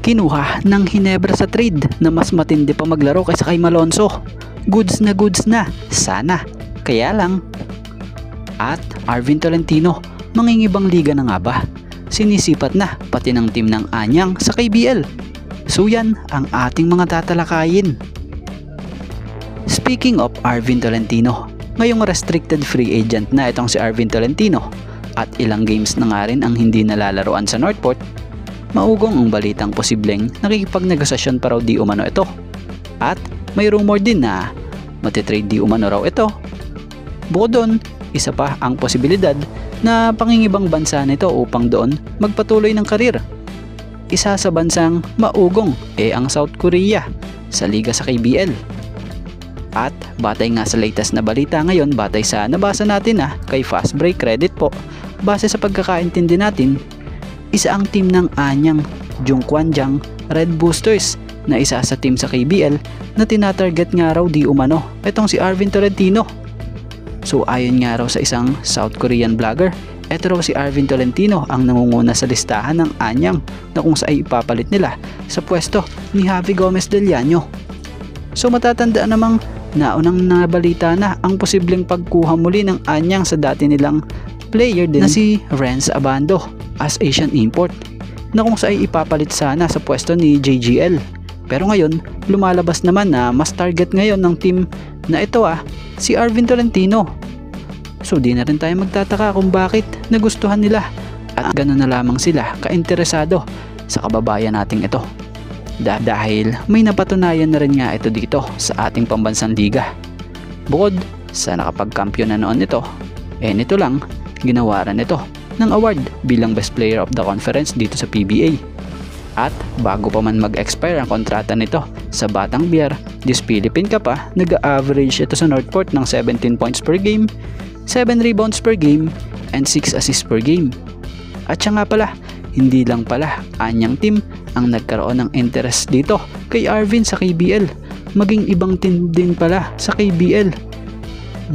Kinuha ng Ginebra sa trade na mas matindi pa maglaro kaysa kay Malonzo. Goods na sana. Kaya lang. At Arvin Tolentino, mangingibang liga na nga ba? Sinisipat na pati ng team ng Anyang sa KBL. So yan ang ating mga tatalakayin. Speaking of Arvin Tolentino, ngayong restricted free agent na itong si Arvin Tolentino at ilang games na nga rin ang hindi nalalaroan sa Northport, maugong ang balitang posibleng nakikipagnegosasyon pa raw di umano ito. At may rumor din na matitrade di umano raw ito. Bukod doon, isa pa ang posibilidad na pangingibang bansa nito upang doon magpatuloy ng karir. Isa sa bansang maugong ang South Korea sa liga sa KBL. At batay nga sa latest na balita ngayon, batay sa nabasa natin kay Fast Break Credit po, base sa pagkakaintindi natin, isa ang team ng Anyang Jungkwanjang Red Boosters na isa sa team sa KBL na tinatarget nga raw di umano itong si Arvin Tolentino. So ayon nga raw sa isang South Korean vlogger, eto raw si Arvin Tolentino ang nangunguna sa listahan ng Anyang na kung saan ipapalit nila sa pwesto ni Javi Gomez Del Llano. So matatandaan namang naunang nabalita na ang posibleng pagkuha muli ng Anyang sa dati nilang player din na si Renz Abando as Asian import na kung saan ipapalit sana sa pwesto ni JGL. Pero ngayon lumalabas naman na mas target ngayon ng team na ito si Arvin Tolentino. So di na rin tayo magtataka kung bakit nagustuhan nila at gano'n na lamang sila kainteresado sa kababayan nating ito. Dahil may napatunayan na rin nga ito dito sa ating pambansang liga. Bukod sa nakapagkampiyon na noon ito, nito lang ginawaran ito ng award bilang Best Player of the Conference dito sa PBA. At bago pa man mag-expire ang kontrata nito sa Batang Biar, this Philippine Cup nag-average ito sa Northport ng 17 points per game, 7 rebounds per game, and 6 assists per game. At siya nga pala, hindi lang pala Anyang team ang nagkaroon ng interest dito kay Arvin sa KBL, maging ibang team din pala sa KBL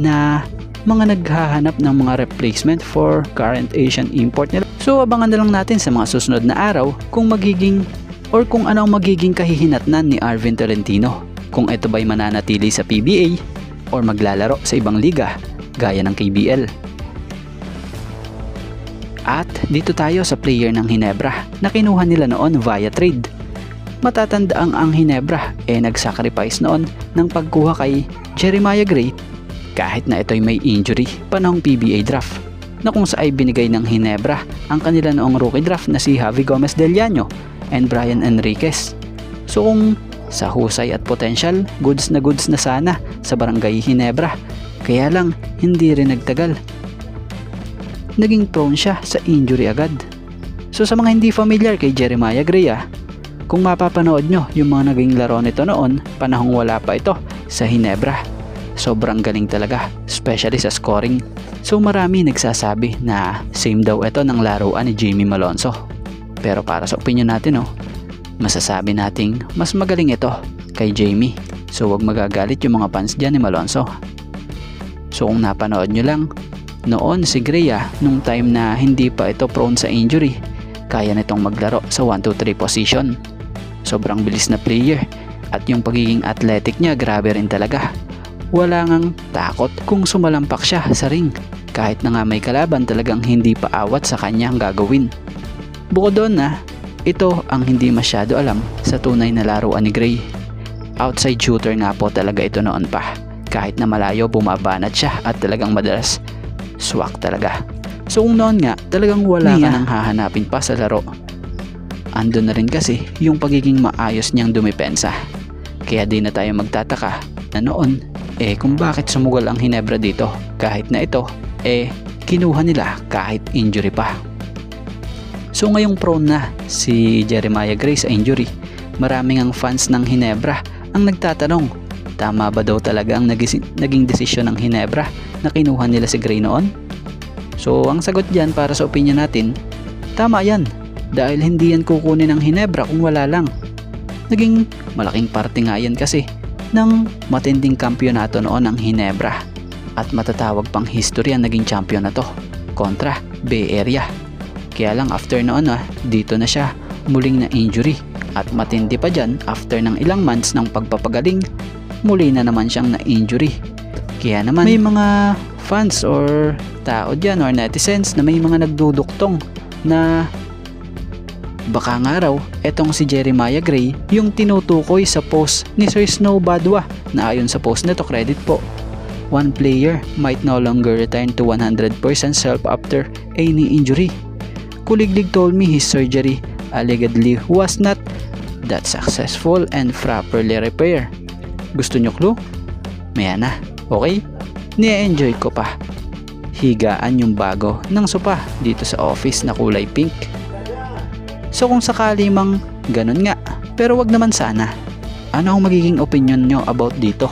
na mga naghahanap ng mga replacement for current Asian import nila. So abangan na lang natin sa mga susunod na araw kung magiging or kung ano ang magiging kahihinatnan ni Arvin Tolentino, kung ito ba'y mananatili sa PBA or maglalaro sa ibang liga gaya ng KBL. At dito tayo sa player ng Ginebra na kinuha nila noon via trade. Matatandaang ang Ginebra nag-sacrifice noon ng pagkuha kay Jeremiah Gray kahit na ito'y may injury panahong PBA draft, na kung saan ay binigay ng Ginebra ang kanila noong rookie draft na si Javi Gomez Del Llano and Brian Enriquez. So kung sa husay at potential, goods na sana sa barangay Ginebra. Kaya lang hindi rin nagtagal, naging prone siya sa injury agad. So sa mga hindi familiar kay Jeremiah Gray, kung mapapanood nyo yung mga naging laro nito noon panahong wala pa ito sa Ginebra, sobrang galing talaga, especially sa scoring. So marami nagsasabi na same daw ito ng laruan ni Jamie Malonzo. Pero para sa opinion natin masasabi nating mas magaling ito kay Jamie. So wag magagalit yung mga fans dyan ni Malonzo. So kung napanood nyo lang, noon si Gray nung time na hindi pa ito prone sa injury, kaya nitong maglaro sa 1-2-3 position. Sobrang bilis na player at yung pagiging athletic niya grabe rin talaga. Wala ngang takot kung sumalampak siya sa ring, kahit na nga may kalaban talagang hindi pa awat sa kanya ang gagawin. Bukod doon ito ang hindi masyado alam sa tunay na laruan ni Gray. Outside shooter nga po talaga ito noon pa, kahit na malayo bumabanat siya at talagang madalas swak talaga. So kung noon nga talagang wala ka nang hahanapin pa sa laro, andun na rin kasi yung pagiging maayos niyang dumepensa. Kaya di na tayo magtataka na noon kung bakit sumugal ang Ginebra dito, kahit na ito kinuha nila kahit injury pa. So ngayong prone na si Jeremiah Gray sa injury, maraming ang fans ng Ginebra ang nagtatanong, tama ba daw talaga ang naging desisyon ng Ginebra na kinuha nila si Gray noon? So ang sagot dyan para sa opinion natin, tama yan, dahil hindi yan kukunin ng Ginebra kung wala lang. Naging malaking parte nga yan kasi ng matinding kampyonato noon ng Ginebra, at matatawag pang history ang naging champion na to kontra Bay Area. Kaya lang after noon dito na siya muling na injury At matindi pa dyan, after ng ilang months ng pagpapagaling, muli na naman siyang na-injury. Kaya naman may mga fans or tao dyan or netizens na may mga nagduduktong na baka nga raw etong si Jeremiah Gray yung tinutukoy sa post ni Sir Snow Badwa, na ayon sa post nito, credit po, one player might no longer return to 100% self after any injury. Kuliglig told me his surgery allegedly was not that successful and properly repaired. Gusto nyo clue? Maya na, okay? Ni-enjoy ko pa. Higaan yung bago ng sopa dito sa office na kulay pink. So kung sakali mang ganun nga, pero wag naman sana, ano ang magiging opinion nyo about dito?